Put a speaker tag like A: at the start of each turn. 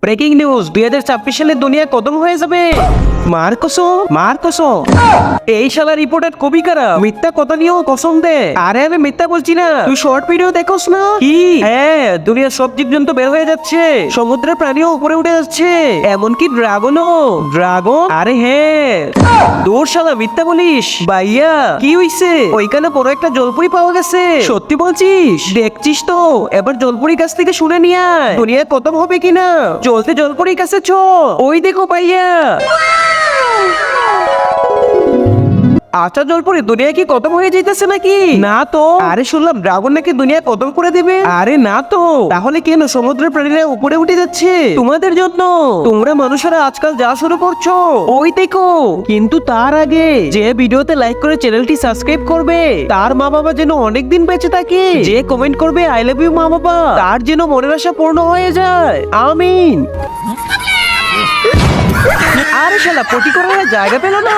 A: Breaking news 2026 সালে দুনিয়া খতম হয়ে যাবে। মার কসম এই শালা রিপোর্টার কবি কারা মিথ্যা কথা নিয়েও কসম দে। আরে আমি মিথ্যা বলছি না, তুই শর্ট ভিডিও দেখোস না কি? হ্যাঁ, দুনিয়ার সব জীবজন্তু বের হয়ে যাচ্ছে, সমুদ্রের প্রাণীও উপরে উঠে যাচ্ছে, এমনকি ড্রাগন। আরে হ্যাঁ, দূর শালা মিথ্যা বলিস। ভাইয়া কি হইছে? ওইখানে বড় একটা জলপুরি পাওয়া গেছে। সত্যি বলছিস? দেখছিস তো, এবার জলপুরি কাছ থেকে শুনে নিয়ে আয় দুনিয়া খতম হবে কিনা। চলতে জলপুরির কাছে চ। ওই দেখো ভাইয়া। আচ্ছা জলপুরি, দুনিয়া কি খতম হয়ে যাইতেছে নাকি? না তো। আরে শুনলাম ড্রাগন নাকি দুনিয়া খতম করে দেবে। আরে না তো। তাহলে কেন সমুদ্রের প্রাণীরা উপরে উঠে যাচ্ছে? তোমাদের জন্য। তোমরা মানুষেরা আজকাল যা শুরু করছো ওই দেখো। কিন্তু তার আগে যে ভিডিওতে লাইক করে চ্যানেলটি সাবস্ক্রাইব করবে তার মা বাবা যেন অনেকদিন বেঁচে থাকে, যে কমেন্ট করবে আই লাভ ইউ মা বাবা তার যেন মনের আশা পূর্ণ হয়ে যায়, আমিন। আরে শালা পটি করার জায়গা পেল না।